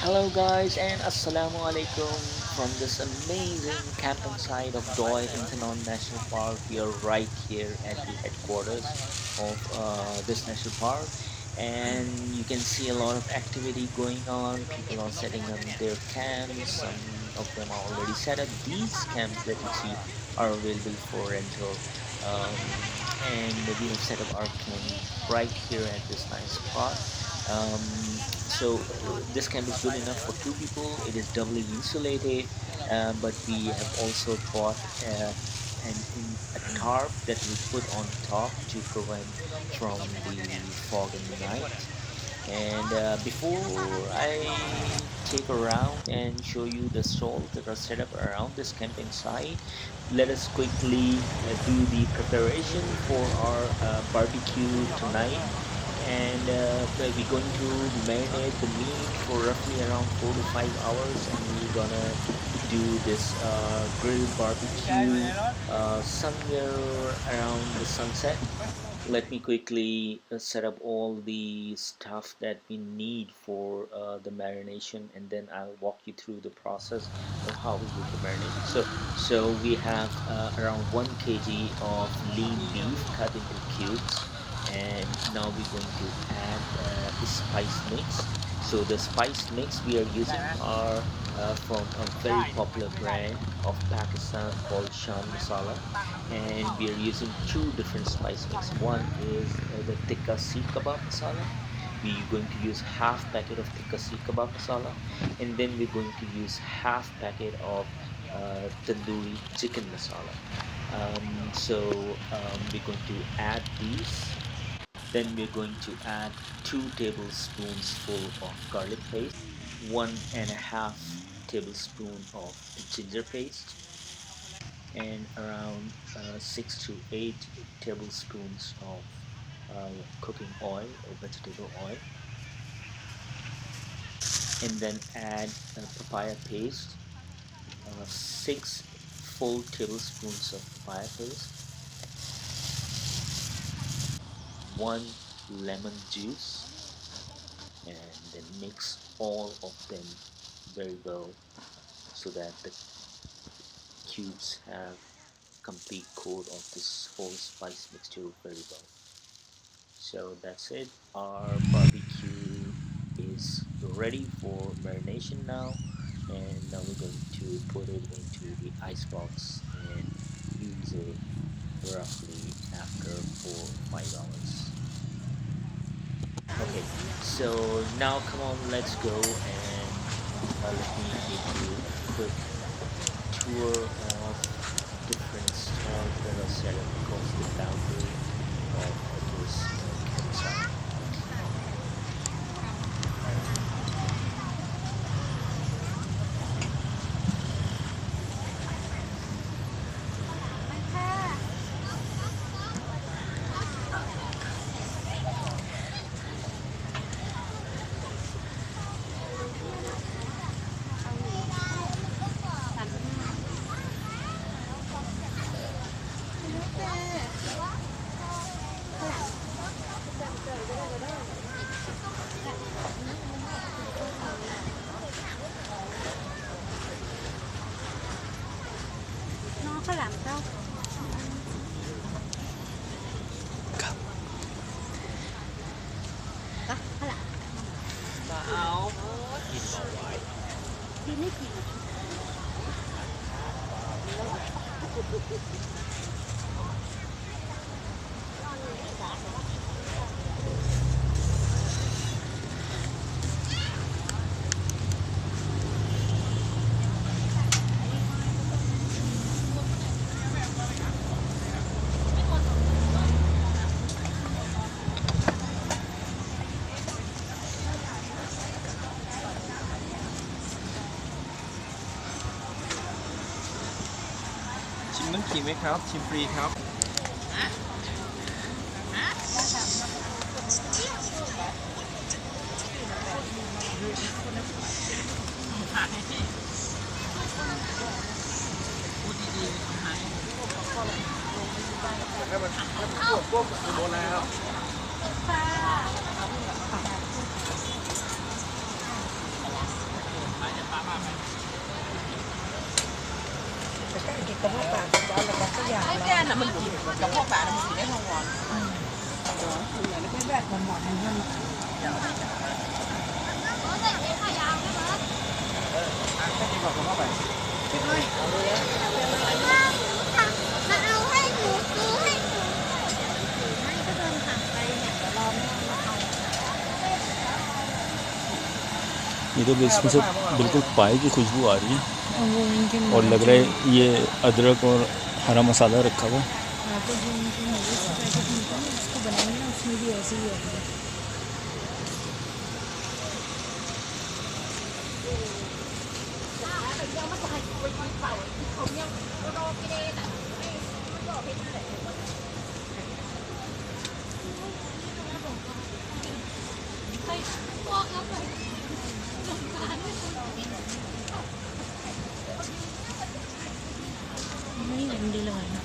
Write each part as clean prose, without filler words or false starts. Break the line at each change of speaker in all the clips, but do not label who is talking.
Hello guys and Assalamu alaikum from this amazing camping site of Doi International Park. We are right here at the headquarters of this national park, and you can see a lot of activity going on. People are setting up their camps. Some of them are already set up. These camps that you see are available for rental, and we have set up our camp right here at this nice spot. This camp is good enough for two people. It is doubly insulated, but we have also bought a tarp that we put on top to prevent from the fog in the night. And before I take around and show you the stalls that are set up around this camping site, let us quickly do the preparation for our barbecue tonight. And we're going to marinate the meat for roughly around 4 to 5 hours, and we're gonna do this grilled barbecue somewhere around the sunset. Let me quickly set up all the stuff that we need for the marination, and then I'll walk you through the process of how we do the marination. So we have around 1 kg of lean beef cut into cubes, and now we're going to add the spice mix. So the spice mix we are using are from a very popular brand of Pakistan called Shan Masala, and we are using two different spice mix. One is the tikka seekh kebab masala. We're going to use half packet of tikka seekh kebab masala, and then we're going to use half packet of tandoori chicken masala. We're going to add these. Then we're going to add 2 tablespoons full of garlic paste, 1.5 tablespoon of ginger paste, and around 6 to 8 tablespoons of cooking oil or vegetable oil, and then add papaya paste, 6 full tablespoons of papaya paste, 1 lemon juice, and then mix all of them very well so that the cubes have complete coat of this whole spice mixture very well. So that's it. Our barbecue is ready for marination now, and now we're going to put it into the ice box and use it roughly after 4 or 5 hours. Okay, so now come on, let's go, and let me give you a quick tour of different stalls that are set up across the boundary of this campsite.
Nó có làm sao? Có làm.
Sao? Nhìn vào vậy.
Đi nít gì?
Chimน้ำขิงไหมครับ ชิมฟรีครับ พูดดีๆทำไมให้มันพวกโบราณครับ
กระเพาะปลาจะเอาอะไรสักอย่าง
ไอ้แกน่ะมันอยู่กับพวกป่าน่ะมันอยู่ในห้องนอน
ไม่แบบหมอนๆมัน
แค่นี้ก่อนเข้าไป
มาเอาให้หนูซื้อให้หนูไม่ก็เดินผ่านไปเนี่ยเดี๋ยวรอแม่มาเอา
ये तो इसमें से बिल्कुल पाए की खुशबू आ रही है
वो इनके
और लग रहा है ये अदरक और हरा मसाला रखा हुआ है
तो जो इनके नूडल्स पैकेट मिलता है ना उसको बनाएंगे ना उसमें भी ऐसे ही होती है नहीं अंडे लगाना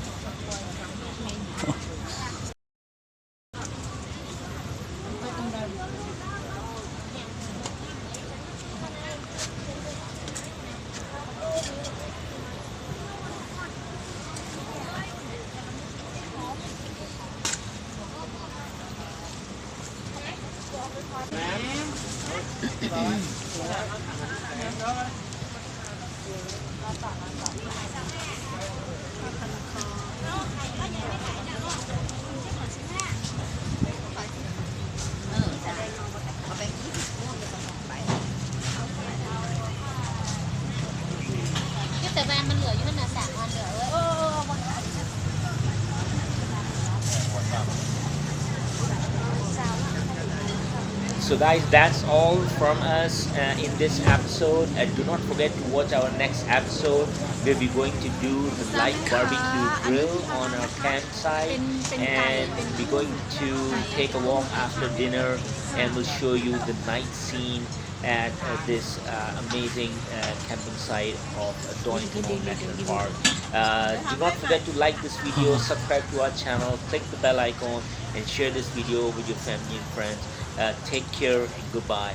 แต่แบรนด์มันเหลืออยู่นั่นน่ะ3 วันเหลือเว้ย
So guys, that's all from us in this episode. Do not forget to watch our next episode where we're going to do the light barbecue grill on our campsite, and we're going to take a walk after dinner, and we'll show you the night scene at this amazing camping site of Dointon National Park. Do not forget to like this video, subscribe to our channel, click the bell icon, and share this video with your family and friends. Take care and goodbye.